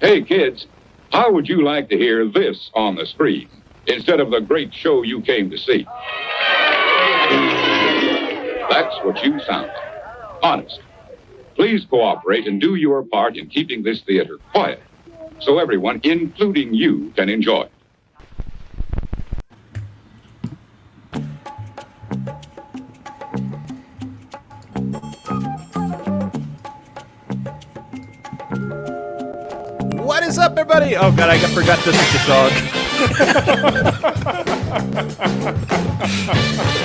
Hey, kids, how would you like to hear this on the screen instead of the great show you came to see? That's what you sound like. Honest. Please cooperate and do your part in keeping this theater quiet so everyone, including you, can enjoy it. What is up, everybody? Oh, God, I forgot this is the song.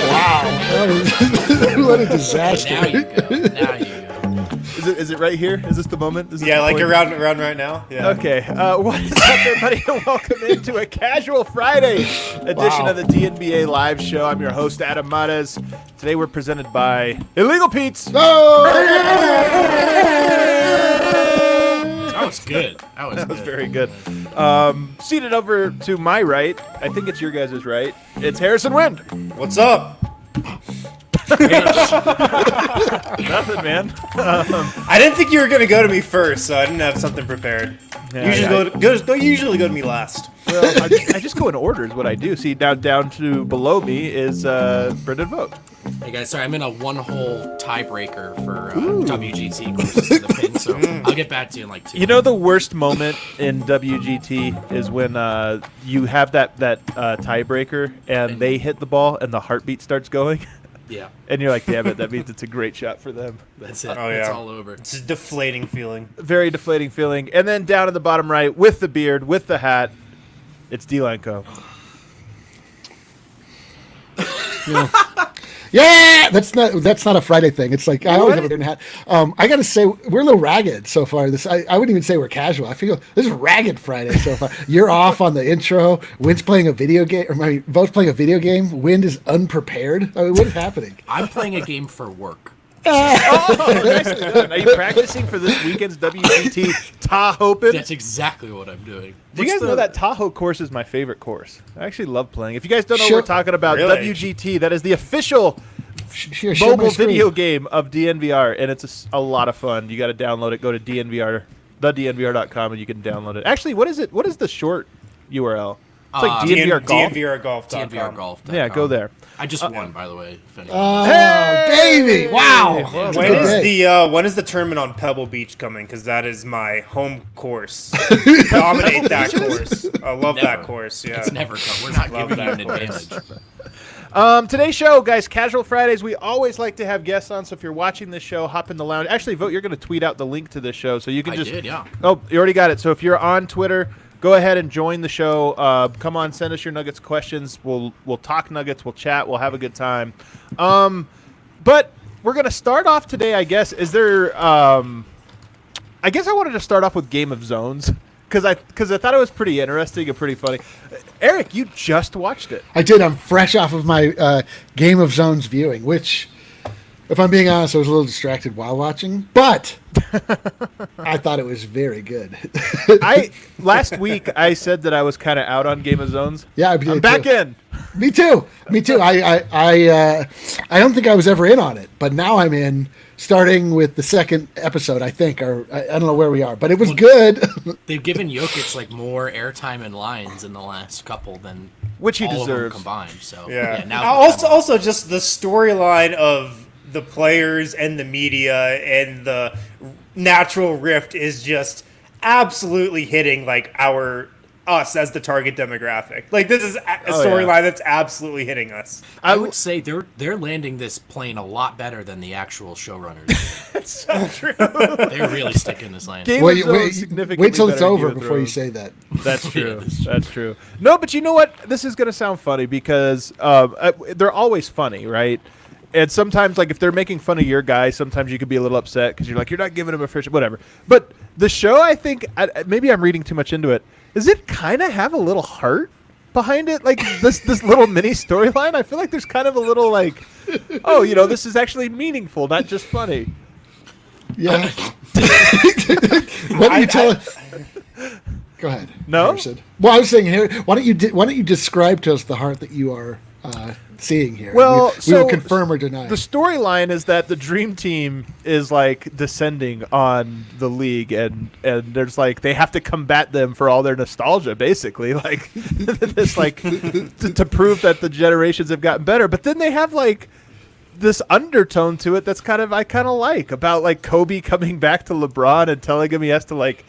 Wow. What a disaster. Now you go. Is it right here? Is this the moment? Is this Yeah, the like point? around right now. Yeah. Okay. What is up, everybody? And welcome into a Casual Friday edition of the DNBA Live Show. I'm your host, Adam Mares. Today we're presented by Illegal Pete's. That was good. That was Very good. Seated over to my right, I think it's your guys' right, it's Harrison Wind. What's up? Nothing, man. I didn't think you were gonna go to me first, so I didn't have something prepared. Usually go to me last. Well, I just go in order is what I do. See, down to below me is Brendan Vogt. Hey guys, sorry, I'm in a one-hole tiebreaker for WGT closest to the pin, so I'll get back to you in like 2. You know the worst moment in WGT is when you have that tiebreaker and they hit the ball and the heartbeat starts going. Yeah. And you're like, damn it, that means it's a great shot for them. That's it. Oh, yeah. It's all over. It's a deflating feeling. Very deflating feeling. And then down in the bottom right, with the beard, with the hat, it's D-Line Co. Yeah, that's not a Friday thing. It's like I always have a different hat. I got to say we're a little ragged so far. I wouldn't even say we're casual. I feel this is ragged Friday so far. You're off on the intro. Wind's playing a video game, Vogt's playing a video game. Wind is unprepared. I mean, what is happening? I'm playing a game for work. Oh, nicely done. Are you practicing for this weekend's WGT Tahoe Open? That's exactly what I'm doing. Do you guys know that Tahoe course is my favorite course? I actually love playing. If you guys don't know what we're talking about, Really? WGT, that is the official Share mobile my screen. video game of DNVR, and it's a lot of fun. You got to download it. Go to DNVR.com, and you can download it. Actually, what is it? What is the short URL? It's like DNVR Golf. DNVRGolf.com. DNVRGolf.com. Yeah, go there. I just won, by the way. If anyone Oh, Hey! baby! Wow. Well, It's a When good is day. when is the tournament on Pebble Beach coming? Because that is my home course. Dominate that course. I love that Never. course. Yeah. It's never come. We're not Love giving you an that course. advantage. Today's show, guys, Casual Fridays. We always like to have guests on, so if you're watching this show, hop in the lounge. Actually, Vote, you're going to tweet out the link to this show, so you can I just... did, yeah. Oh, you already got it. So if you're on Twitter, go ahead and join the show. Come on, send us your Nuggets questions. We'll talk Nuggets. We'll chat. We'll have a good time. But we're going to start off today, I guess. Is there... I guess I wanted to start off with Game of Zones because I thought it was pretty interesting and pretty funny. Eric, you just watched it. I did. I'm fresh off of my Game of Zones viewing, which, if I'm being honest, I was a little distracted while watching, but I thought it was very good. Last week I said that I was kind of out on Game of Zones. Yeah, I'm back in. Me too. I don't think I was ever in on it, but now I'm in. Starting with the second episode, I think, or I don't know where we are, but it was good. They've given Jokic like more airtime and lines in the last couple than Which he all of them deserves. combined. So Yeah. now Also, just the storyline of the players and the media and the natural rift is just absolutely hitting like us as the target demographic. Like this is a storyline that's absolutely hitting us. I would say they're landing this plane a lot better than the actual showrunners. That's so true. They're really sticking this land. Game wait, of Zones wait, significantly wait till it's better than over Game of before you Thrones. say that. That's true. Yeah, That's true. No, but you know what? This is going to sound funny because they're always funny, right? And sometimes, like, if they're making fun of your guy, sometimes you could be a little upset because you're like, you're not giving him a fair shake, whatever. But the show, I think, maybe I'm reading too much into it, does it kind of have a little heart behind it? Like, this little mini storyline? I feel like there's kind of a little, like, oh, you know, this is actually meaningful, not just funny. Yeah. What do you tell us? Go ahead. No? Harrison. Well, I was saying, why don't you describe to us the heart that you are seeing here. Well, we will confirm or deny. The storyline is that the Dream Team is like descending on the league, and there's like they have to combat them for all their nostalgia, basically, like this like to prove that the generations have gotten better. But then they have like this undertone to it that's I kind of like about like Kobe coming back to LeBron and telling him he has to like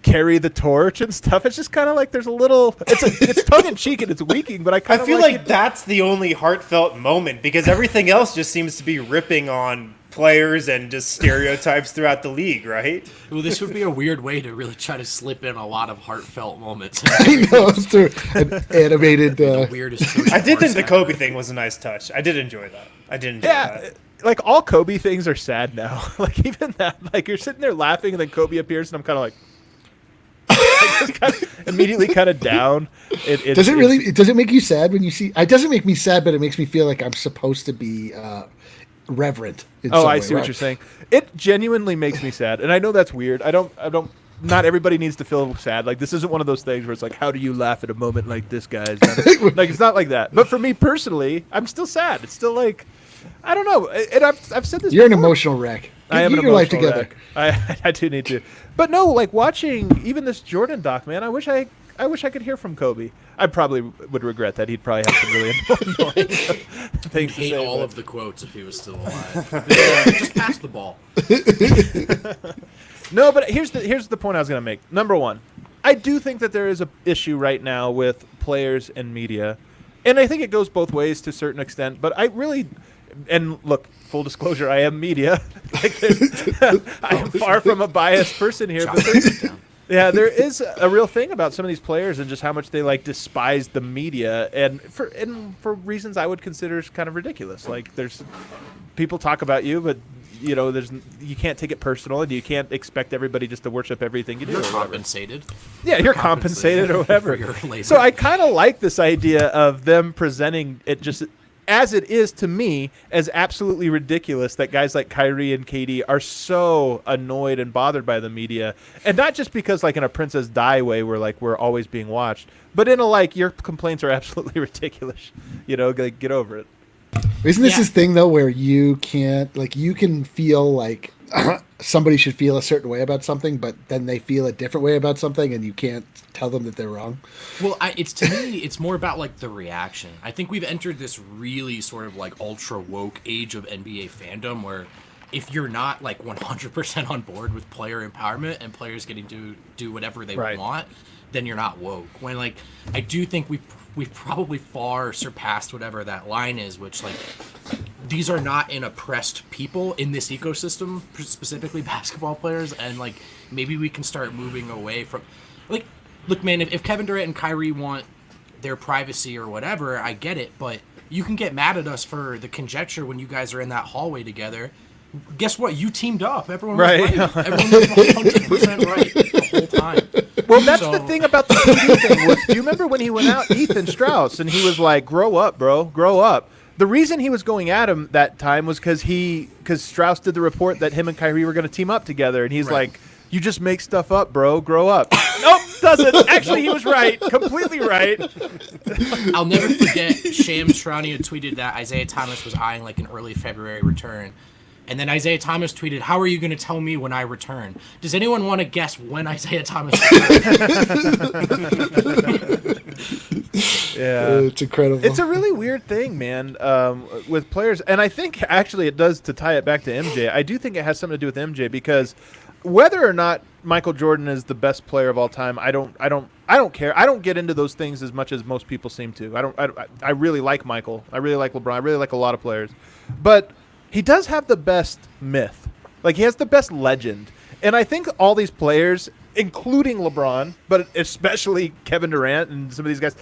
carry the torch and stuff. It's just kind of like there's a little it's tongue in cheek and it's weaking, but I feel like that's the only heartfelt moment because everything else just seems to be ripping on players and just stereotypes throughout the league, right? Well, this would be a weird way to really try to slip in a lot of heartfelt moments. I know, through an animated. Weirdest. I did think the Kobe thing was a nice touch. I did enjoy that. That. Like all Kobe things are sad now. Like even that, like you're sitting there laughing and then Kobe appears and I'm kind of like. Just kind of immediately kind of down. Does it make you sad when you see? It doesn't make me sad, but it makes me feel like I'm supposed to be reverent. I see what you're saying. It genuinely makes me sad, and I know that's weird. I don't. Not everybody needs to feel sad. Like this isn't one of those things where it's like, how do you laugh at a moment like this, guys? Like it's not like that. But for me personally, I'm still sad. It's still like, I don't know. And I've said this. You're before. an emotional wreck. I am Get your life together. I do need to. But no, like watching even this Jordan doc, man, I wish I could hear from Kobe. I probably would regret that. He'd probably have some really annoying things to hate say. all of the quotes if he was still alive. Just pass the ball. No, but here's the point I was going to make. Number one, I do think that there is a issue right now with players and media, and I think it goes both ways to a certain extent. But I really. And look, full disclosure, I am media. I am far from a biased person here. But there is a real thing about some of these players and just how much they like despise the media, and for reasons I would consider kind of ridiculous. Like there's people talk about you, but you know you can't take it personal, and you can't expect everybody just to worship everything you do. You're compensated. Yeah, you're compensated or whatever. For your labor. So I kind of like this idea of them presenting it just. As it is to me, as absolutely ridiculous that guys like Kyrie and KD are so annoyed and bothered by the media, and not just because like in a Princess Di way where like we're always being watched, but in a like your complaints are absolutely ridiculous. You know, like get over it. Isn't this thing though where you can't like you can feel like somebody should feel a certain way about something, but then they feel a different way about something, and you can't tell them that they're wrong? Well, to me, it's more about like the reaction. I think we've entered this really sort of like ultra woke age of NBA fandom where if you're not like 100% on board with player empowerment and players getting to do whatever they want, then you're not woke. When like I do think we've probably far surpassed whatever that line is, which like these are not an oppressed people in this ecosystem, specifically basketball players, and like maybe we can start moving away from like look, man, if Kevin Durant and Kyrie want their privacy or whatever, I get it, but you can get mad at us for the conjecture when you guys are in that hallway together. Guess what? You teamed up. Everyone was right. Everyone was 100% right the whole time. Well, that's the thing about the KD thing was, do you remember when he went out, Ethan Strauss, and he was like, grow up, bro, grow up. The reason he was going at him that time was because Strauss did the report that him and Kyrie were going to team up together, and he's like, you just make stuff up, bro, grow up. Nope, doesn't. Actually, he was right, completely right. I'll never forget Shams Charania tweeted that Isaiah Thomas was eyeing like an early February return. And then Isaiah Thomas tweeted, how are you going to tell me when I return? Does anyone want to guess when Isaiah Thomas Yeah. It's incredible. It's a really weird thing, man, with players. And I think actually it does, to tie it back to MJ, I do think it has something to do with MJ because whether or not Michael Jordan is the best player of all time, I don't care. I don't get into those things as much as most people seem to. I really like Michael. I really like LeBron. I really like a lot of players. But he does have the best myth. Like, he has the best legend. And I think all these players, including LeBron, but especially Kevin Durant and some of these guys,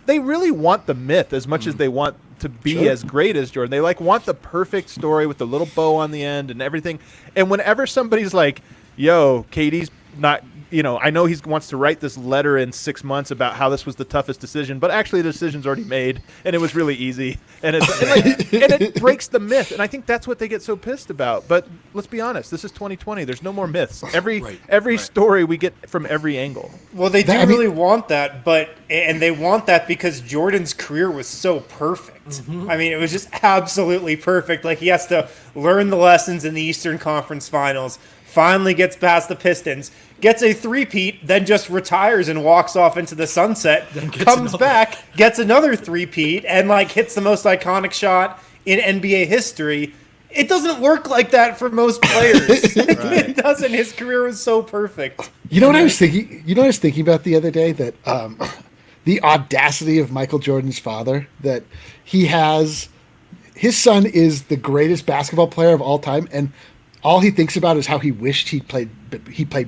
they really want the myth as much as they want to be as great as Jordan. They, like, want the perfect story with the little bow on the end and everything. And whenever somebody's like, yo, KD's not, you know, I know he wants to write this letter in 6 months about how this was the toughest decision, but actually the decision's already made, and it was really easy. And it breaks the myth, and I think that's what they get so pissed about. But let's be honest, this is 2020. There's no more myths. Every story we get from every angle. Well, they do really want that, and they want that because Jordan's career was so perfect. I mean, it was just absolutely perfect. Like, he has to learn the lessons in the Eastern Conference Finals, finally gets past the Pistons, gets a three-peat, then just retires and walks off into the sunset, comes back, gets another three-peat, and, like, hits the most iconic shot in NBA history. It doesn't work like that for most players. It doesn't. His career was so perfect. You know what I was thinking? You know what I was thinking about the other day? That the audacity of Michael Jordan's father, that his son is the greatest basketball player of all time, and all he thinks about is how he wished he played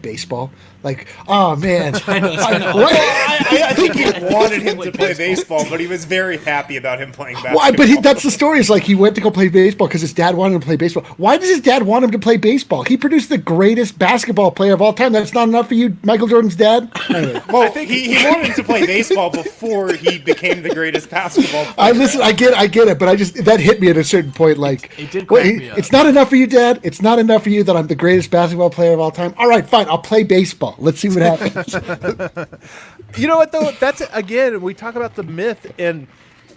baseball. Like, oh man, I think he wanted him to play baseball, but he was very happy about him playing basketball. Why? But that's the story. Is like he went to go play baseball because his dad wanted him to play baseball. Why does his dad want him to play baseball? He produced the greatest basketball player of all time. That's not enough for you, Michael Jordan's dad? Anyway. Well, I think he wanted him to play baseball before he became the greatest basketball player. I get it, but that hit me at a certain point. Like, it did crack me up. It's not enough for you, Dad. It's not enough for you that I'm the greatest basketball player of all time. All right, fine. I'll play baseball. Let's see what happens. You know what, though? That's, again, we talk about the myth, and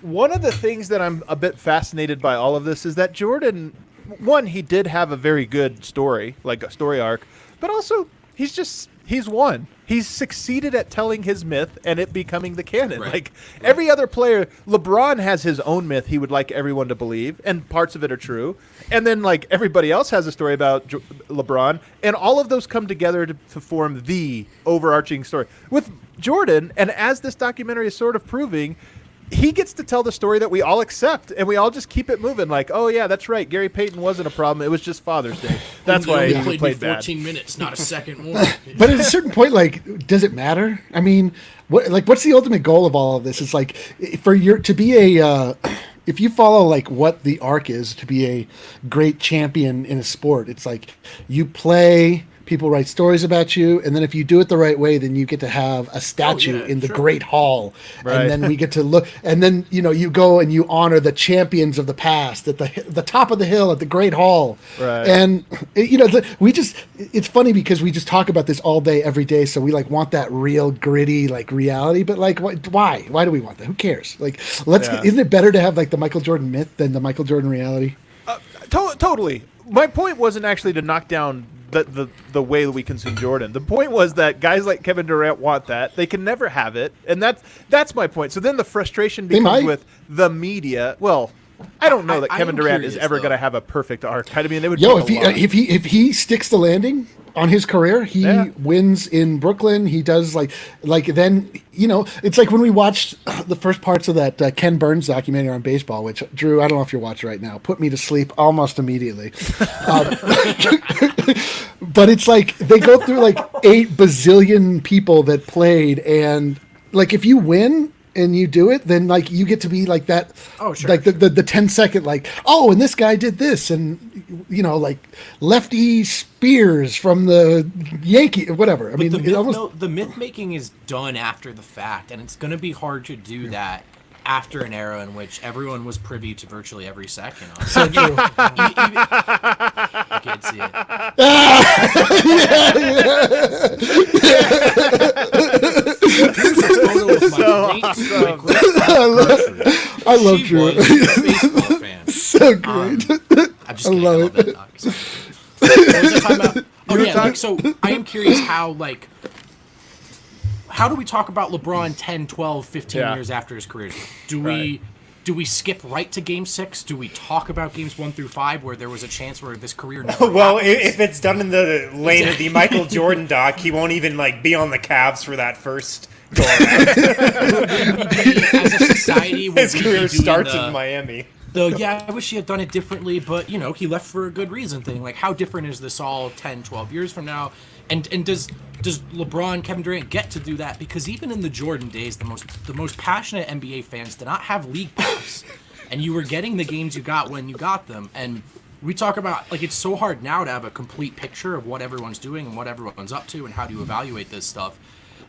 one of the things that I'm a bit fascinated by all of this is that Jordan, one, he did have a very good story, like a story arc, but also he's won. He's succeeded at telling his myth and it becoming the canon. Right. Like every other player, LeBron has his own myth he would like everyone to believe, and parts of it are true. And then like everybody else has a story about LeBron, and all of those come together to form the overarching story. With Jordan, and as this documentary is sort of proving, he gets to tell the story that we all accept, and we all just keep it moving. Like, oh yeah, that's right. Gary Payton wasn't a problem. It was just Father's Day. That's why he played bad. 14 minutes, not a second more. But at a certain point, like, does it matter? I mean, what's the ultimate goal of all of this? It's like if you follow like what the arc is to be a great champion in a sport, it's like you play. People write stories about you, and then if you do it the right way, then you get to have a statue in the Great Hall, and then we get to look, and then you go and you honor the champions of the past at the top of the hill at the Great Hall, and it's funny because we just talk about this all day, every day, so we like want that real gritty like reality, but like why do we want that? Who cares? Like isn't it better to have like the Michael Jordan myth than the Michael Jordan reality? Totally. My point wasn't actually to knock down the way that we consume Jordan. The point was that guys like Kevin Durant want that. They can never have it, and that's my point. So then the frustration becomes with the media. Well, I don't know that Kevin Durant is ever going to have a perfect arc. I mean, it would. If he sticks the landing on his career, he wins in Brooklyn. He does like then it's like when we watched the first parts of that Ken Burns documentary on baseball, which Drew, I don't know if you're watching right now, put me to sleep almost immediately. But it's like they go through like 8 bazillion people that played, and like if you win and you do it, then like you get to be like that. Oh, sure. Like the 10-second like, oh, and this guy did this, and like Lefty Spears from the Yankee, whatever. I mean, the myth making is done after the fact, and it's going to be hard to do that after an era in which everyone was privy to virtually every second. So true. I can't see it. I love Drew. A baseball fan. So great. I'm just kidding. I love it. What was I talking about? Oh yeah. So I am curious how do we talk about LeBron 10, 12, 15 years after his career? Do we skip right to Game 6? Do we talk about Games 1 through 5 where there was a chance where this career never happens? If it's done in the lane of the Michael Jordan doc, he won't even like be on the Cavs for that first go around. As a society, his career starts in Miami. I wish he had done it differently, but he left for a good reason thing. Like, how different is this all 10, 12 years from now? And does LeBron, Kevin Durant get to do that? Because even in the Jordan days, the most passionate NBA fans did not have league pass, and you were getting the games you got when you got them. And we talk about like it's so hard now to have a complete picture of what everyone's doing and what everyone's up to and how do you evaluate this stuff.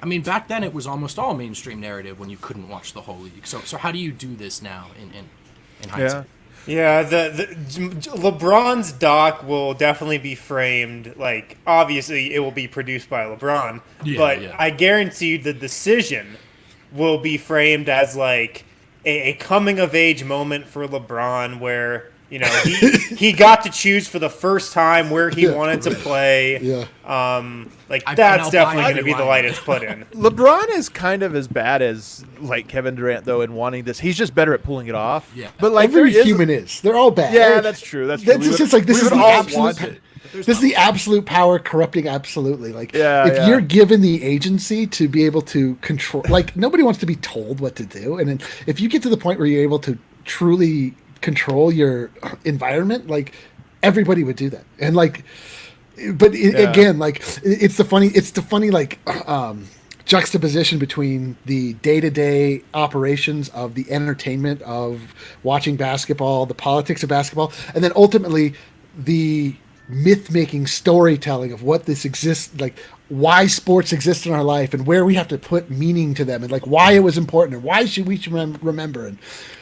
I mean, back then it was almost all mainstream narrative when you couldn't watch the whole league. So how do you do this now in hindsight? Yeah, the LeBron's doc will definitely be framed like obviously it will be produced by LeBron, but I guarantee you the decision will be framed as like a coming of age moment for LeBron where, you know, he got to choose for the first time where he wanted to play. Yeah. That's definitely going to be the light it's put in. LeBron is kind of as bad as like Kevin Durant though in wanting this. He's just better at pulling it off. Yeah. But like Every human is. They're all bad. Yeah, that's true. That's true. It's just like this is the absolute. There's This is the absolute power corrupting absolutely. Like, Yeah, if yeah. you're given the agency to be able to control, like, nobody wants to be told what to do. And then if you get to the point where you're able to truly control your environment, like, everybody would do that. And like, but again, like, it's the funny like juxtaposition between the day-to-day operations of the entertainment of watching basketball, the politics of basketball, and then ultimately the myth-making storytelling of what this exists, like why sports exist in our life and where we have to put meaning to them and like why it was important and why should we remember and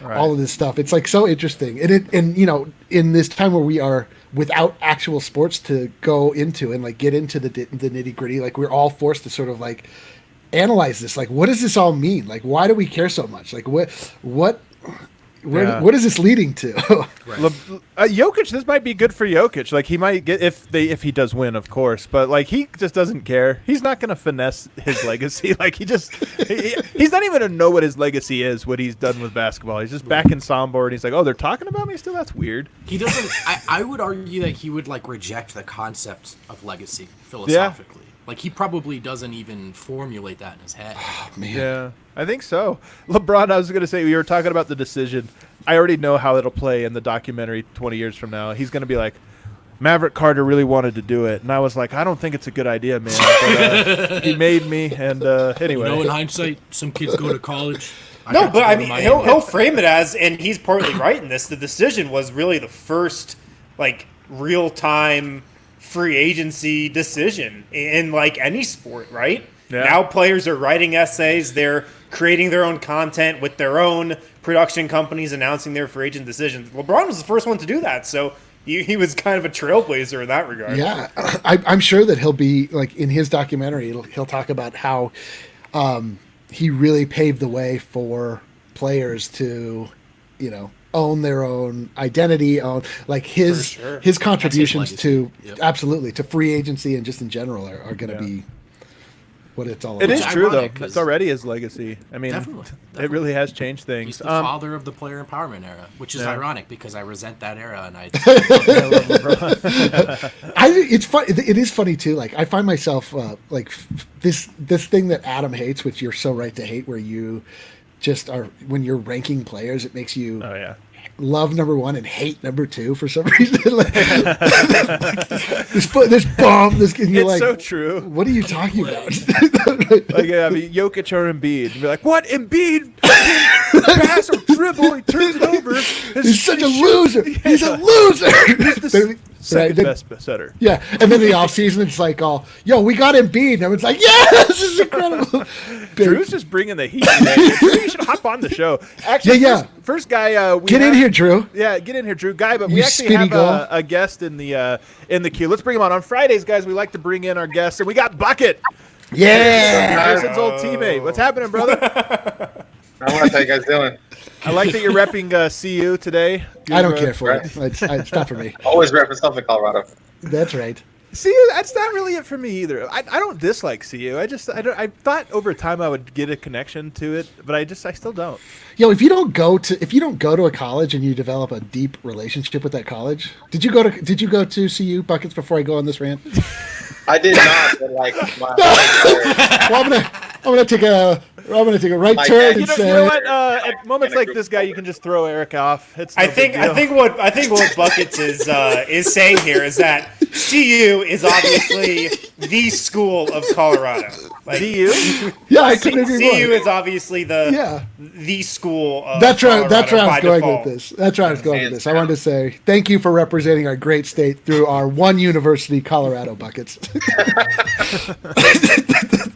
all of this stuff. It's like so interesting. And you know, in this time where we are without actual sports to go into and like get into the nitty-gritty, like we're all forced to sort of like analyze this. Like, what does this all mean? Like, why do we care so much? Like, what is this leading to? Jokic, this might be good for Jokic. Like he might get if he does win, of course. But like he just doesn't care. He's not going to finesse his legacy. Like he's not even going to know what his legacy is. What he's done with basketball. He's just back in Sombor and he's like, oh, they're talking about me still. That's weird. He doesn't. I would argue that he would like reject the concept of legacy philosophically. Like he probably doesn't even formulate that in his head. Man. Yeah, I think so. LeBron, I was going to say, we were talking about the decision. I already know how it'll play in the documentary 20 years from now. He's going to be like, Maverick Carter really wanted to do it. And I was like, I don't think it's a good idea, man. But, he made me. And anyway. You know, in hindsight, some kids go to college. No, but I mean, he'll frame it as, and he's partly right in this, the decision was really the first, like, real-time free agency decision in like any sport, right? Yeah. Now players are writing essays, they're creating their own content with their own production companies announcing their free agent decisions. LeBron was the first one to do that, so he was kind of a trailblazer in that regard. Yeah, I'm sure that he'll be like in his documentary. He'll talk about how he really paved the way for players to, you know, own their own identity, own like his contributions to absolutely to free agency and just in general are going to be what it's all about. It is true though. It's already his legacy. I mean, definitely. It really has changed things. He's the father of the player empowerment era, which is ironic because I resent that era and I it's fun. It is funny too. Like I find myself like this thing that Adam hates, which you're so right to hate, where you just are when you're ranking players, it makes you love number one and hate number two for some reason. Like, this bomb, this and you're it's like, so true. What are you talking about? Like, I mean, Jokic or Embiid, you'd be like, what? Embiid pass or dribble? He turns it over. He's such a loser. He's a loser. He's the second best setter. Yeah, and then the offseason, it's like, we got Embiid. And everyone's like, yeah, this is incredible. Drew's just bringing the heat today. Drew, you should hop on the show. Actually, first guy. Get in here, Drew. Yeah, get in here, Drew. But we actually have a guest in the queue. Let's bring him on. On Fridays, guys, we like to bring in our guests, and we got Bucket. Yeah. Jason's old teammate. What's happening, brother? How you guys doing? I like that you're repping CU today. I don't care for it. It's not for me. Always repping stuff in Colorado. That's right. CU, that's not really it for me either. I don't dislike CU. I thought over time I would get a connection to it, but I still don't. If you don't go to a college and you develop a deep relationship with that college, did you go to CU Buckets before I go on this rant? I did not, but like my I'm gonna take a right turn and say, you know what? At moments like this, guy, you can just throw Eric off. I think what Buckets is saying here is that CU is obviously the school of Colorado. Like, CU? Yeah, I couldn't agree more. CU is obviously the school of That's where I was going default. with this. That's where I was going with this. I wanted to say thank you for representing our great state through our one university, Colorado Buckets.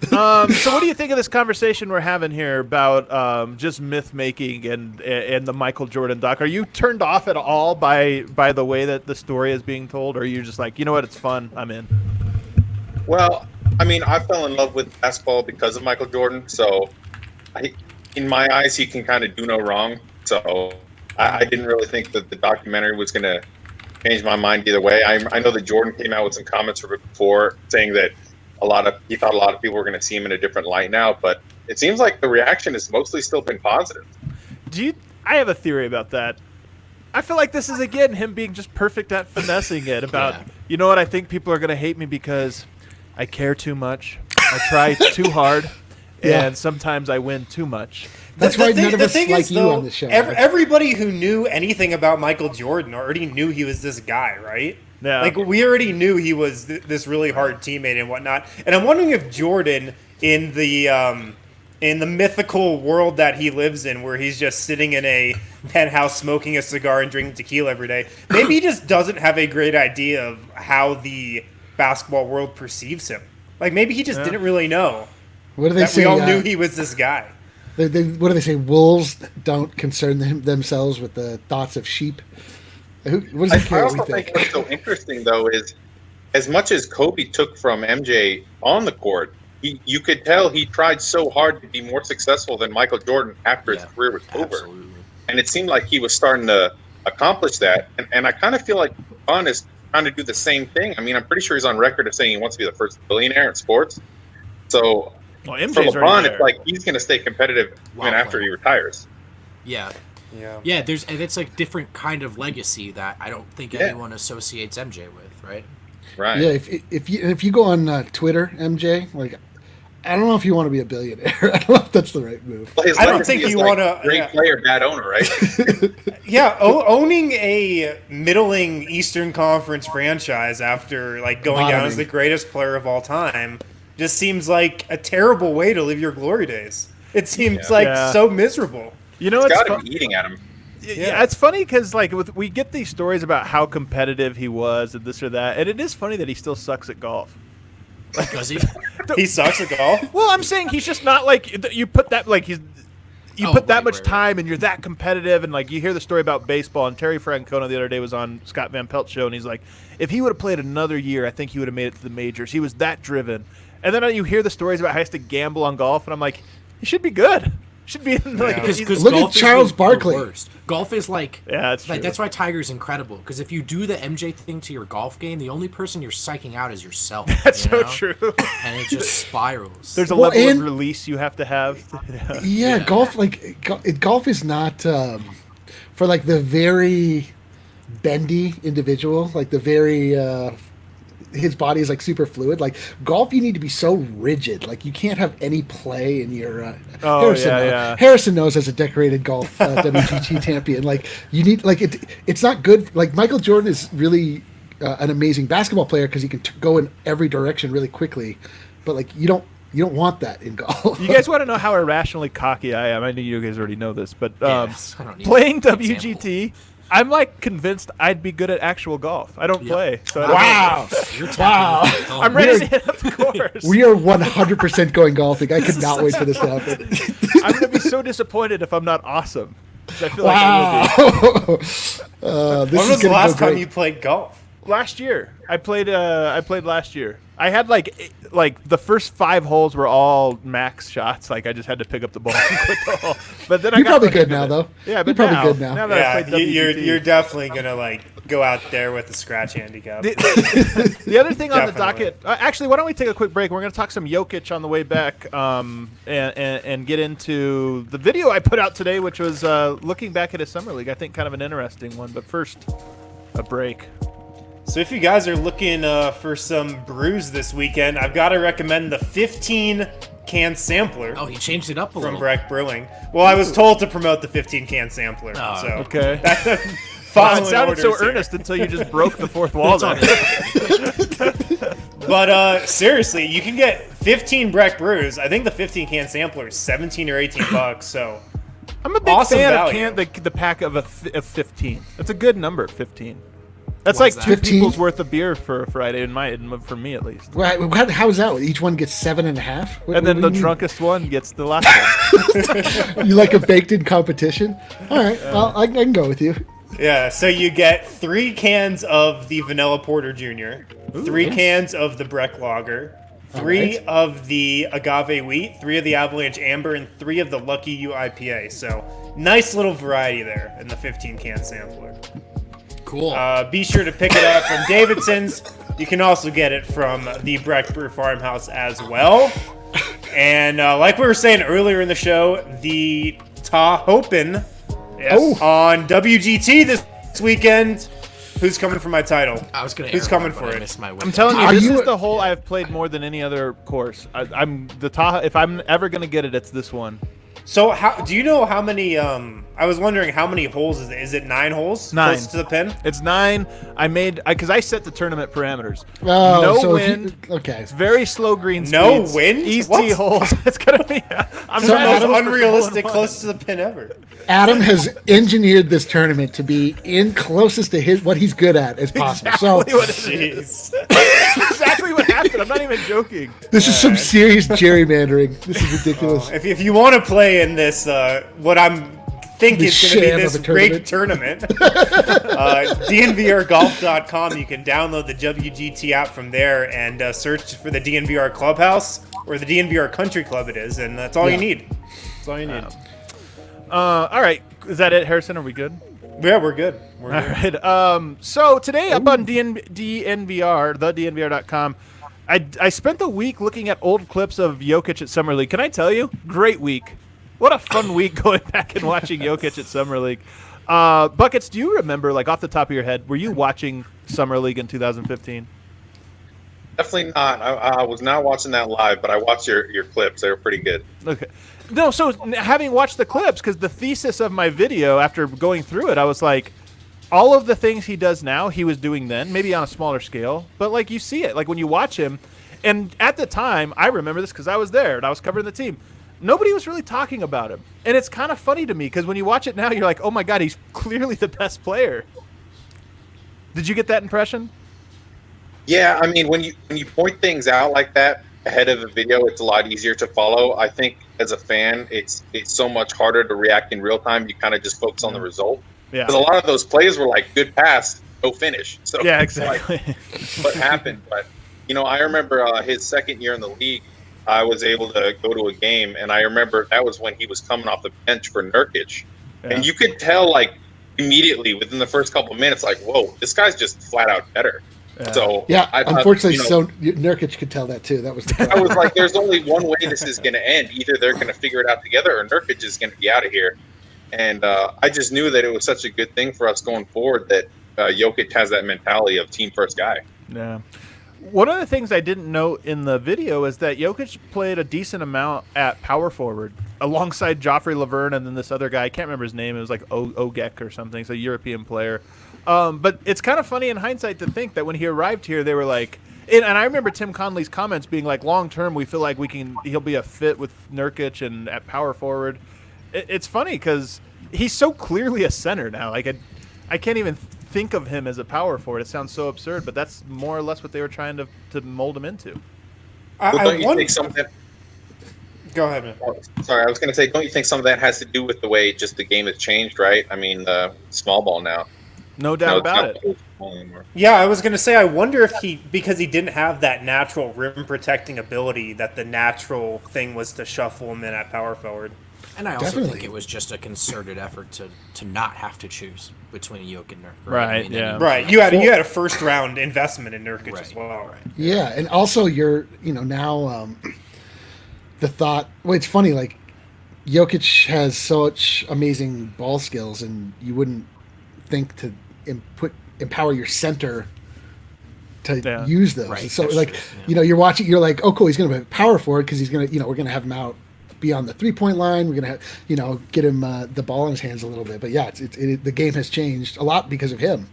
So what do you think of this conversation we're having here about just myth making and the Michael Jordan doc? Are you turned off at all by the way that the story is being told, or are you just like, you know what, it's fun, I'm in? Well, I mean, I fell in love with basketball because of Michael Jordan, so in my eyes, he can kind of do no wrong. So I didn't really think that the documentary was going to change my mind either way. I know that Jordan came out with some comments before saying that he thought a lot of people were going to see him in a different light now, but it seems like the reaction has mostly still been positive. I have a theory about that. I feel like this is, again, him being just perfect at finessing it about, you know what, I think people are going to hate me because I care too much, I try too hard, and sometimes I win too much. That's why none of us like you on the show. Everybody who knew anything about Michael Jordan already knew he was this guy, right? Yeah. Like, we already knew he was this really hard teammate and whatnot. And I'm wondering if Jordan, in the mythical world that he lives in, where he's just sitting in a penthouse smoking a cigar and drinking tequila every day, maybe he just doesn't have a great idea of how the basketball world perceives him. Like, maybe he just didn't really know. What do they say? We all knew he was this guy. What do they say? Wolves don't concern themselves with the thoughts of sheep. What does he care I what we also think? think what's so interesting, though, is as much as Kobe took from MJ on the court, you could tell he tried so hard to be more successful than Michael Jordan after his career was over. And it seemed like he was starting to accomplish that. And I kind of feel like LeBron is trying to do the same thing. I mean, I'm pretty sure he's on record of saying he wants to be the first billionaire in sports. So for LeBron, it's like he's going to stay competitive even after he retires. Yeah. It's like different kind of legacy that I don't think anyone associates MJ with, right? Right. Yeah. If you go on Twitter, MJ, like, I don't know if you want to be a billionaire. I don't know if that's the right move. Well, I don't think you want to. Great player, bad owner, right? Owning a middling Eastern Conference franchise after going down as the greatest player of all time just seems like a terrible way to live your glory days. It seems so miserable. You know, it's got to be eating at him. Yeah, it's funny because we get these stories about how competitive he was and this or that, and it is funny that he still sucks at golf. Does he? He sucks at golf? Well, I'm saying he's just not you put that put that much time and you're that competitive, and you hear the story about baseball, and Terry Francona the other day was on Scott Van Pelt's show, and he's like, if he would have played another year, I think he would have made it to the majors. He was that driven. And then you hear the stories about how he has to gamble on golf, and I'm like, he should be good. Should be because look at Charles Barkley. Golf is that's true. That's why Tiger's incredible. Because if you do the MJ thing to your golf game, the only person you're psyching out is yourself. That's so true. And it just spirals. There's a level of release you have to have. Golf golf is not for the very bendy individual, the very. His body is super fluid. Golf, you need to be so rigid. You can't have any play in your. Harrison knows as a decorated golf WGT champion. You need it's not good. Michael Jordan is really an amazing basketball player because he can go in every direction really quickly, but you don't want that in golf. You guys want to know how irrationally cocky I am? I know you guys already know this, but playing WGT. I'm convinced I'd be good at actual golf. I don't play. So wow. I'm ready to hit up the course. We are 100% going golfing. I could not wait for this to happen. I'm going to be so disappointed if I'm not awesome. I feel like I will be. When was the last time you played golf? Last year. I played last year. I had the first 5 holes were all max shots. I just had to pick up the ball and quit the hole. But then you're probably good now, though. Yeah, but you're probably good now. Now that I played WGT, you're definitely gonna go out there with a scratch handicap. The other thing on the docket. Actually, why don't we take a quick break? We're gonna talk some Jokic on the way back, and get into the video I put out today, which was looking back at his summer league. I think kind of an interesting one. But first, a break. So if you guys are looking for some brews this weekend, I've got to recommend the 15-can sampler. Oh, he changed it up a little. From Breck Brewing. Well, I was told to promote the 15-can sampler. Oh, so okay. It sounded so earnest until you just broke the fourth wall. But seriously, you can get 15 Breck brews. I think the 15-can sampler is $17 or $18. So I'm a big fan of the pack of 15. That's a good number, 15. That's like 2 people's worth of beer for a Friday, for me at least. Right? How is that? Each one gets 7.5, and then the drunkest one gets the last one. You like a baked-in competition? All right, well, I can go with you. Yeah, so you get 3 cans of the Vanilla Porter Jr., 3 cans of the Breck Lager, 3 of the agave wheat, 3 of the avalanche amber, and 3 of the lucky U IPA. So nice little variety there in the 15-can sampler. Cool. Be sure to pick it up from Davidson's. You can also get it from the Breck Brew Farmhouse as well. And like we were saying earlier in the show, the Tahopen on WGT this weekend. Who's coming for my title? I was going to. Who's coming for it? I'm telling you, this is the hole I've played more than any other course. I'm the Tahoe. If I'm ever going to get it, it's this one. So, do you know how many? I was wondering how many holes is it? Is it 9 holes? 9 close to the pin. It's 9. I made because I set the tournament parameters. Oh, no so wind. Okay. It's very slow green No speeds. wind? Easy What? holes. It's gonna be. I'm It's the trying to most go for unrealistic hole-in-one. close to the pin ever. Adam has engineered this tournament to be in closest to what he's good at as possible. Exactly So what it is. Exactly what happened. I'm not even joking. this is some serious gerrymandering. This is ridiculous. If you want to play in this, what I'm think This is going to sham be of this a great tournament, DNVRGolf.com. You can download the WGT app from there and search for the DNVR Clubhouse or the DNVR Country Club. It is, and that's all you need. That's all you need. All right. Is that it, Harrison? Are we good? Yeah, we're good. We're All good. right. So today up on DNVR, the DNVR.com, I spent the week looking at old clips of Jokic at Summer League. Can I tell you? Great week. What a fun week going back and watching Jokic at Summer League. Buckets, do you remember, like off the top of your head, were you watching Summer League in 2015? Definitely not. I was not watching that live, but I watched your clips. They were pretty good. Okay. No, so having watched the clips, because the thesis of my video after going through it, I was like, all of the things he does now, he was doing then, maybe on a smaller scale. But, like, you see it. Like, when you watch him, and at the time, I remember this because I was there and I was covering the team. Nobody was really talking about him. And it's kind of funny to me because when you watch it now, you're like, oh, my God, he's clearly the best player. Did you get that impression? Yeah, I mean, when you point things out like that ahead of a video, it's a lot easier to follow. I think as a fan, it's so much harder to react in real time. You kind of just focus on the result. Yeah. Because a lot of those plays were like good pass, no finish. So Yeah, it's exactly. like, what happened? But I remember his second year in the league. I was able to go to a game, and I remember that was when he was coming off the bench for Nurkic, and you could tell like immediately within the first couple of minutes, like, whoa, this guy's just flat out better. Yeah. So Yeah, I thought, unfortunately, so Nurkic could tell that too. That was the I was like, there's only one way this is going to end. Either they're going to figure it out together, or Nurkic is going to be out of here. And I just knew that it was such a good thing for us going forward that Jokic has that mentality of team first guy. Yeah. One of the things I didn't note in the video is that Jokic played a decent amount at power forward alongside Joffrey Laverne and then this other guy. I can't remember his name. It was like Ogek or something. It's a European player. But it's kind of funny in hindsight to think that when he arrived here, they were like, and I remember Tim Conley's comments being like, long term, we feel like he'll be a fit with Nurkic and at power forward. It's funny because he's so clearly a center now. Like I can't even think of him as a power forward. It sounds so absurd, but that's more or less what they were trying to mold him into. Don't you think some of that? Go ahead, man. Sorry, I was going to say, don't you think some of that has to do with the way just the game has changed, right? I mean, small ball now. No doubt about it. Yeah, I was going to say, I wonder if because he didn't have that natural rim protecting ability, that the natural thing was to shuffle him in at power forward. And I also Definitely. think it was just a concerted effort to not have to choose between Jokic and Nurkic. Right, yeah. Right, you had a first round investment in Nurkic as well. Right. Yeah, and also you're now the thought. Well, it's funny. Like Jokic has such amazing ball skills, and you wouldn't think to empower your center to use those. Right, So that's like true, yeah. you're watching. You're like, oh, cool. He's going to be power forward because he's going to we're going to have him out beyond the 3-point line. We're going to get him the ball in his hands a little bit. But yeah, the game has changed a lot because of him.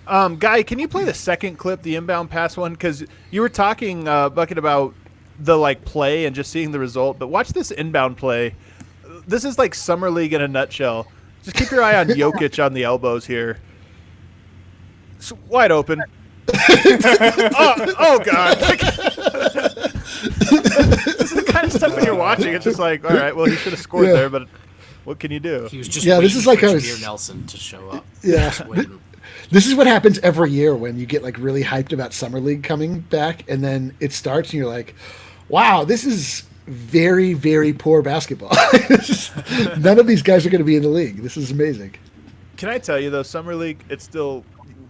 Guy, can you play the second clip, the inbound pass one? Because you were talking, Bucket, about the like play and just seeing the result. But watch this inbound play. This is like Summer League in a nutshell. Just keep your eye on Jokic on the elbows here. It's wide open. oh God. This is the kind of stuff when you're watching. It's just like, all right, well, he should have scored there, but what can you do? He was just Yeah, this waiting is like for I Jameer was- Nelson to show up. Yeah. Just waiting. This is what happens every year when you get like really hyped about Summer League coming back, and then it starts, and you're like, "Wow, this is very, very poor basketball. None of these guys are going to be in the league. This is amazing." Can I tell you though, Summer League, it still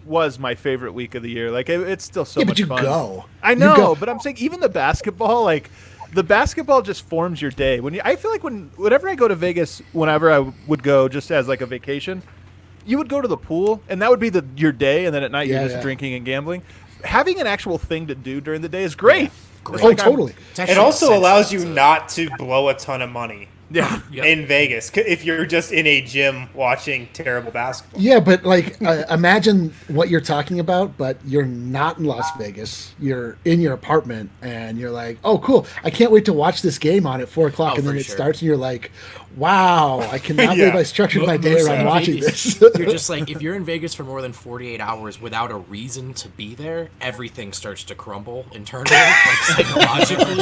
was my favorite week of the year. Like it's still so much fun. But you go. I know, but I'm saying even the basketball, like the basketball just forms your day. I feel like whenever I go to Vegas, whenever I would go just as like a vacation, you would go to the pool, and that would be your day, and then at night you're just drinking and gambling. Having an actual thing to do during the day is great. Yeah. Great. Oh, totally. It also allows you not to blow a ton of money. Yeah. In Vegas, if you're just in a gym watching terrible basketball. Yeah, but like imagine what you're talking about, but you're not in Las Vegas. You're in your apartment, and you're like, "Oh, cool! I can't wait to watch this game on at 4:00." And then it starts, and you're like, "Wow! I cannot believe I structured my day around watching this." You're just like, if you're in Vegas for more than 48 hours without a reason to be there, everything starts to crumble internally, like psychologically.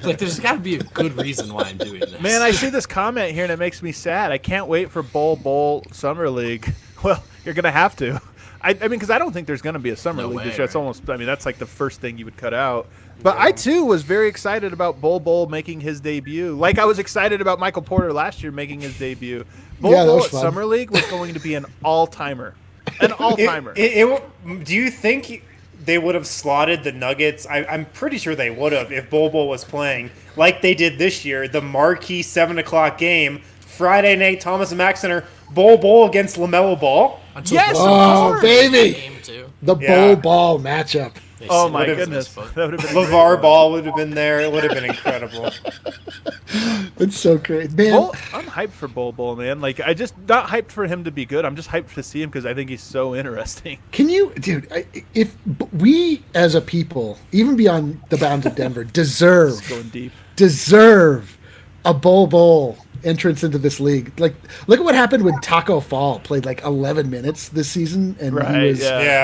Like, there's got to be a good reason why I'm doing this. Man, I see this comment here, and it makes me sad. I can't wait for Bowl Summer League. Well, you're going to have to. I mean, because I don't think there's going to be a Summer League this year. It's almost, I mean, that's like the first thing you would cut out. But I, too, was very excited about Bowl making his debut. Like I was excited about Michael Porter last year making his debut. Bowl at Summer League was going to be an all-timer. An all-timer. Do you think they would have slotted the Nuggets? I'm pretty sure they would have if Bol was playing like they did this year. The marquee 7:00 game, Friday night, Thomas and Mack Center, Bol against LaMelo Ball. Yes! Oh, baby! The Bol matchup. Oh, my goodness. That would have been LeVar Ball would have been there. It would have been incredible. It's so great. Man, I'm hyped for Bol, man. Like, I just not hyped for him to be good. I'm just hyped to see him because I think he's so interesting. Can you, dude, if we as a people, even beyond the bounds of Denver, deserve a Bol entrance into this league. Like, look at what happened when Taco Fall played like 11 minutes this season, and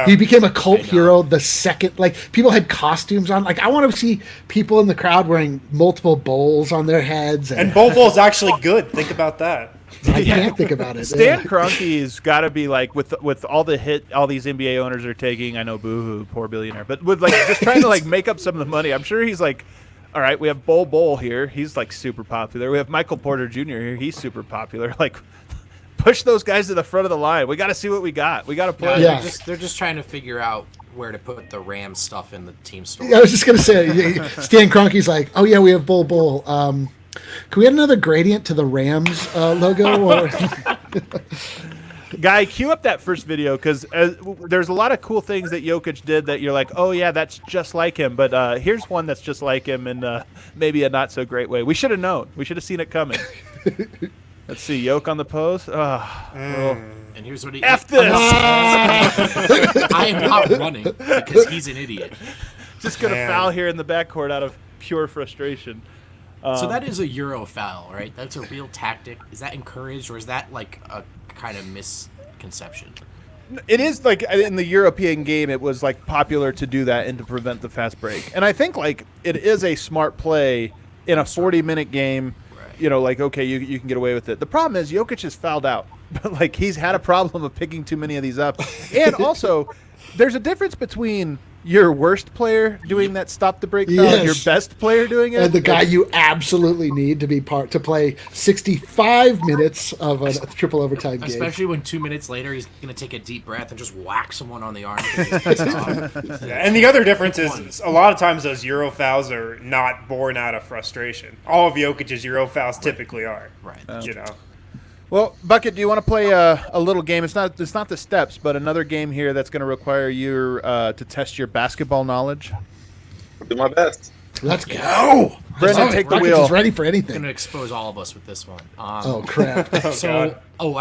he became a cult hero the second. Like, people had costumes on. Like, I want to see people in the crowd wearing multiple bowls on their heads. And Bol's actually good. Think about that. I can't think about it. Stan Kroenke's got to be like with all the hit all these NBA owners are taking. I know, boo-hoo, poor billionaire, but with like just trying to like make up some of the money. I'm sure he's like, all right, we have Bol here. He's like super popular. We have Michael Porter Jr. here. He's super popular. Like, push those guys to the front of the line. We got to see what we got. We got to play. Yeah. They're just trying to figure out where to put the Rams stuff in the team store. I was just gonna say, Stan Kroenke's like, oh yeah, we have Bol. Can we add another gradient to the Rams logo? Or Guy, cue up that first video because there's a lot of cool things that Jokic did that you're like, oh, yeah, that's just like him. But here's one that's just like him in maybe a not-so-great way. We should have known. We should have seen it coming. Let's see. Jokic on the post. And here's what he... F this! I am not running because he's an idiot. Just going to foul here in the backcourt out of pure frustration. So that is a Euro foul, right? That's a real tactic. Is that encouraged, or is that like a kind of misconception? It is like in the European game, it was like popular to do that and to prevent the fast break. And I think like it is a smart play in a 40-minute game. Right. You know, like, okay, you can get away with it. The problem is Jokic is fouled out. Like, he's had a problem of picking too many of these up. And also, there's a difference between your worst player doing that stop the break foul and your best player doing it. And the guy you absolutely need to be to play 65 minutes of a triple overtime game. Especially when 2 minutes later he's going to take a deep breath and just whack someone on the arm. And the other difference is a lot of times those Euro fouls are not born out of frustration. All of Jokic's Euro fouls typically are. Right. You know. Well, Bucket, do you want to play a little game? It's not the steps, but another game here that's going to require you to test your basketball knowledge. I'll do my best. Let's go. Brendan, take the wheel. Bucket's ready for anything. I'm going to expose all of us with this one. Oh, crap. I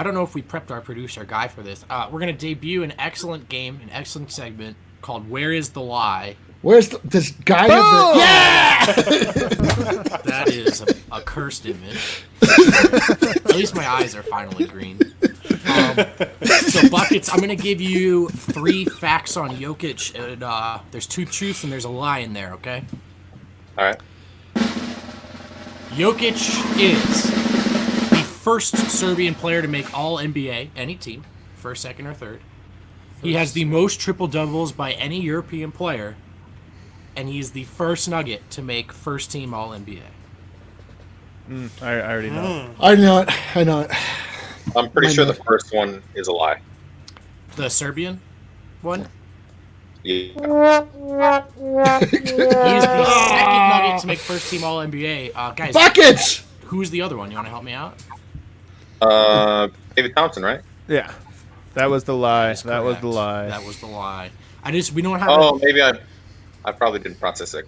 don't know if we prepped our producer guy for this. We're going to debut an excellent game, an excellent segment called Where is the Lie? Where's this guy? That is a cursed image. At least my eyes are finally green. So, Buckets, I'm going to give you 3 facts on Jokic. And, there's 2 truths and there's a lie in there, okay? All right. Jokic is the first Serbian player to make all NBA, any team, first, second, or third. He has the most triple doubles by any European player, and he's the first Nugget to make first team All NBA. I already know. I know it. I know it. I'm pretty sure the first one is a lie. The Serbian one? Yeah. He is the second Nugget to make first team All NBA. Guys, Buckets! who's the other one? You want to help me out? David Thompson, right? Yeah. That was the lie. That That was the lie. That was the lie. We don't have. Oh, maybe I probably didn't process it.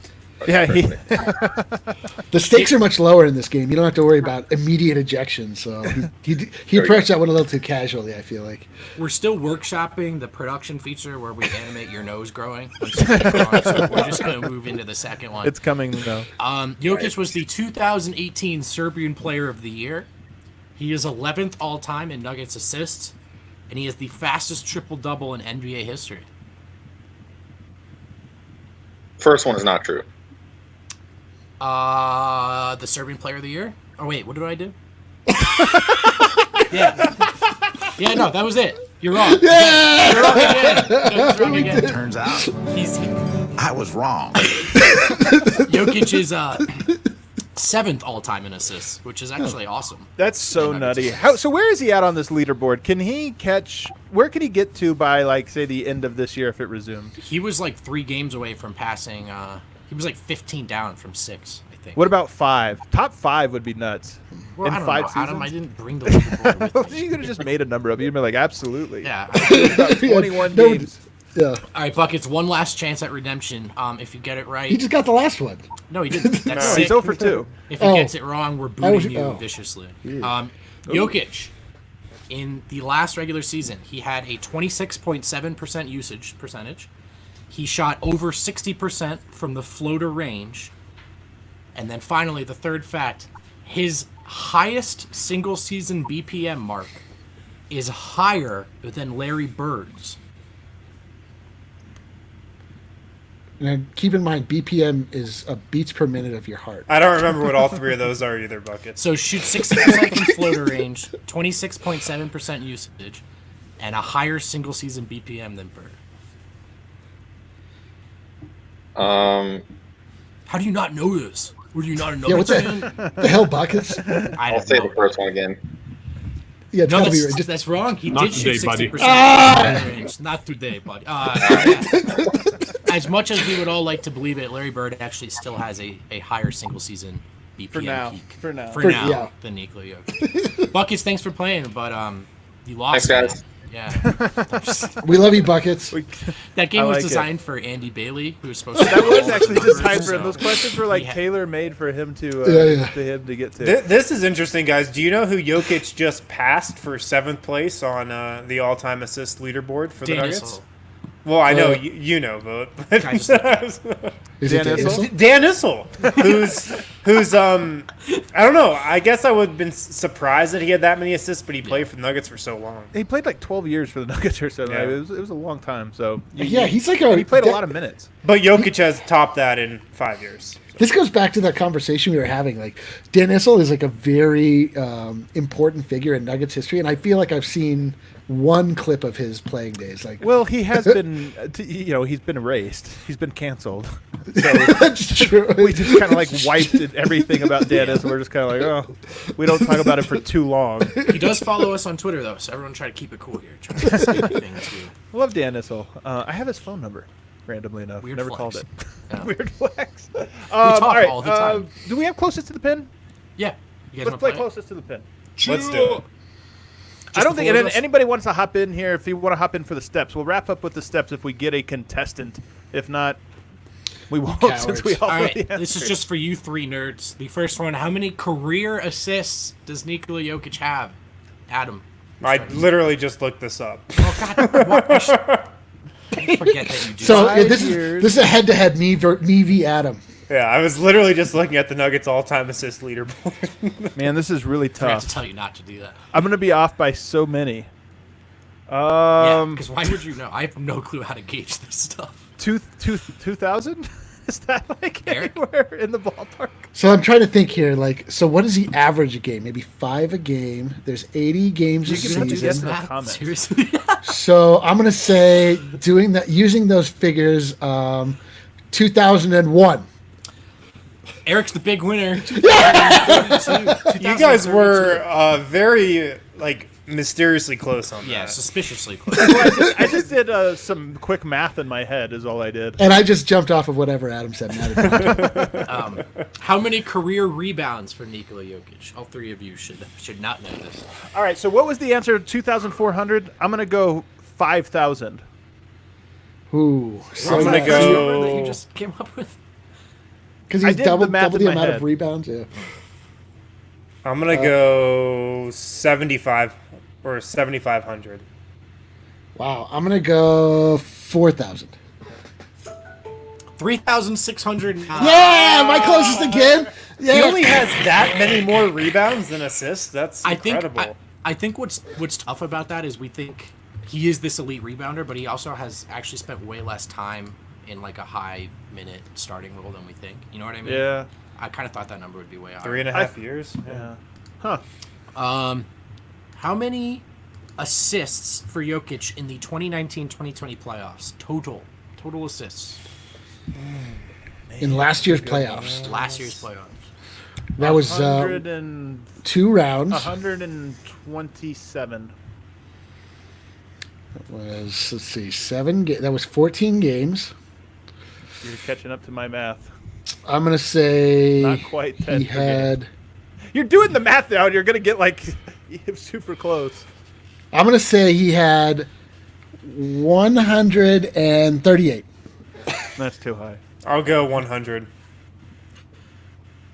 Yeah, The stakes are much lower in this game. You don't have to worry about immediate ejection. So he approached that one a little too casually, I feel like. We're still workshopping the production feature where we animate your nose growing. So we're just going to move into the second one. It's coming though. Jokic was the 2018 Serbian Player of the Year. He is 11th all-time in Nuggets assists, and he is the fastest triple-double in NBA history. First one is not true. The Serbian Player of the Year? Oh, wait, what did I do? Yeah, no, that was it. You're wrong. Yeah! You're wrong again. You're wrong again. Turns out I was wrong. Jokic is 7th all-time in assists, which is actually awesome. That's so nutty. So where is he at on this leaderboard? Can he catch? Where can he get to by, like, say, the end of this year if it resumes? He was like 3 games away from passing. He was like 15 down from 6, I think. What about 5? Top 5 would be nuts. Well, in I don't 5 know, seasons? Adam. I didn't bring the leaderboard with me. You could have just made a number up. You'd be like, absolutely. Yeah. About 21 No, games. Yeah. All right, Buckets. One last chance at redemption. If you get it right. He just got the last one. No, he didn't. That's No, sick. he's 0 for 2. If he gets it wrong, we're booting you oh. viciously. Jokic, in the last regular season, he had a 26.7% usage percentage. He shot over 60% from the floater range. And then finally, the third fact, his highest single season BPM mark is higher than Larry Bird's. And keep in mind, BPM is beats per minute of your heart. I don't remember what all 3 of those are either, Buckets. So shoot 60% from floater range, 26.7% usage, and a higher single season BPM than Bird. How do you not know this? Would you not know Yeah, what's that? the hell, Buckets? I'll say the first one again. Yeah, it's No, gotta be that's, just that's wrong. He Not did shoot today, 60% buddy. floater range. Not today, buddy. Yeah. As much as we would all like to believe it, Larry Bird actually still has a higher single season BPM For now. peak. For now. yeah. Than Nikola Jokic. Buckets, thanks for playing, but you lost. Thanks, guys. Yeah. we love you, Buckets. That game I was like it. designed for Andy Bailey, who was supposed to. That was go actually over, designed for him. so Those questions were like he had- tailor-made for him to Yeah. to him to get to. This is interesting, guys. Do you know who Jokic just passed for 7th place on the all-time assist leaderboard for the Dan Nuggets? Issel. Well, I know you know, but Can I just- Is it Dan Issel? Issel? Dan Issel, who's I don't know. I guess I would have been surprised that he had that many assists, but he played for the Nuggets for so long. He played like 12 years for the Nuggets or something. Yeah. It was a long time. So Yeah, he's like he played a lot of minutes. But Jokic has topped that in 5 years. This goes back to that conversation we were having. Like, Dan Issel is like a very important figure in Nuggets history, and I feel like I've seen one clip of his playing days. Like, Well, he has been, he's been erased. He's been canceled. So that's true. we just kind of like wiped everything about Dan Issel. We're just kind of like, oh, we don't talk about it for too long. He does follow us on Twitter, though, so everyone try to keep it cool here. Try to say anything too. I love Dan Issel. I have his phone number, randomly enough. Weird Never flex. called it. Yeah. Weird flex. We talk all the time. Do we have closest to the pin? Yeah. You guys Let's want play to play? closest to the pin. Let's do it. I don't the think four of us? anybody wants to hop in here. If you want to hop in for the steps, we'll wrap up with the steps if we get a contestant. If not, we won't since we all All know right, the this is answer. just for you 3 nerds. The first one: how many career assists does Nikola Jokic have? Adam. I literally just looked this up. Oh God! What? Don't forget that you do. So Five this years. is a head-to-head me v Adam. Yeah, I was literally just looking at the Nuggets all-time assist leaderboard. Man, this is really I forgot to tough. tell you not to do that. I'm gonna be off by so many. Yeah, because why would you know? I have no clue how to gauge this stuff. 2,000? Is that like Eric? anywhere in the ballpark? So I'm trying to think here. Like, so what is the average a game? Maybe 5 a game. There's 80 games a You can do season. this Math? comments. Seriously? So I'm gonna say using those figures, 2001. Eric's the big winner. You guys were very mysteriously close on that. Yeah, suspiciously close. I just did some quick math in my head is all I did. And I just jumped off of whatever Adam said. How many career rebounds for Nikola Jokic? All three of you should not know this. All right, so what was the answer? 2,400? I'm going to go 5,000. Ooh. So I'm gonna go. That you just came up with. Because I he's did the double math the in my amount head. of rebounds. Yeah. I'm gonna go 75 or 7,500. Wow. I'm gonna go 4,000. 3,600. Yeah, am I closest again? Yeah. He only has that many more rebounds than assists. That's incredible. I think what's tough about that is we think he is this elite rebounder, but he also has actually spent way less time in a high minute starting role than we think. You know what I mean? Yeah. I kind of thought that number would be way higher. 3.5 years. Yeah. Huh. How many assists for Jokic in the 2019-2020 playoffs? Total assists. In last year's playoffs. Last year's playoffs. That was 2 rounds. 127. That was, let's see, 7. That was 14 games. You're catching up to my math. I'm gonna say Not quite 10 he per game. had. You're doing the math now, and you're going to get super close. I'm gonna say he had 138. That's too high. I'll go 100.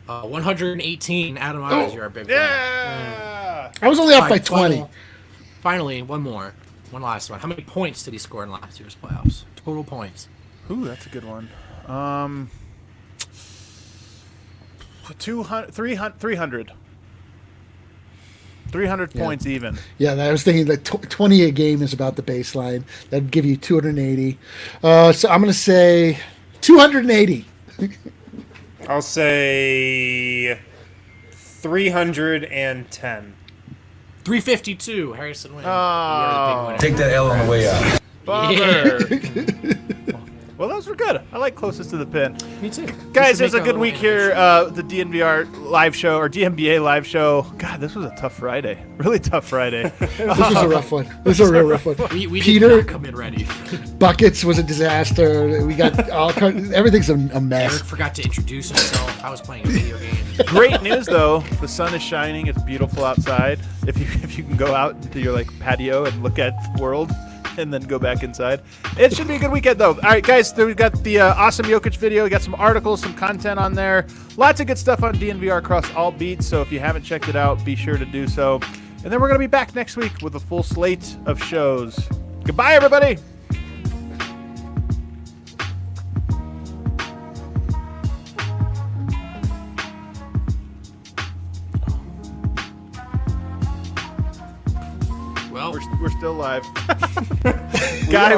118. Adam Myers, you're our big winner. Yeah. I was only off by Fine, 20. Finally, one more. One last one. How many points did he score in last year's playoffs? Total points. Ooh, that's a good one. 300. 300 points even. Yeah, I was thinking 20 a game is about the baseline. That'd give you 280. So I'm gonna say 280. I'll say 310. 352. Harrison wins. Oh. You're the big winner. Take that L on the way out. Bummer. Well, those were good. I like closest to the pin. Me too. Guys, it was a good week here. The DNVR live show, or DNBA live show. God, this was a tough Friday. Really tough Friday. This was a rough one. This was a real rough one. We Peter did not come in ready. Buckets was a disaster. We got everything's a mess. Eric forgot to introduce himself. I was playing a video game. Great news, though. The sun is shining. It's beautiful outside. If you can go out into your patio and look at the world, and then go back inside. It should be a good weekend, though. All right, guys, we've got the awesome Jokic video. We got some articles, some content on there. Lots of good stuff on DNVR across all beats, so if you haven't checked it out, be sure to do so. And then we're going to be back next week with a full slate of shows. Goodbye, everybody. Well, We're still live. Guy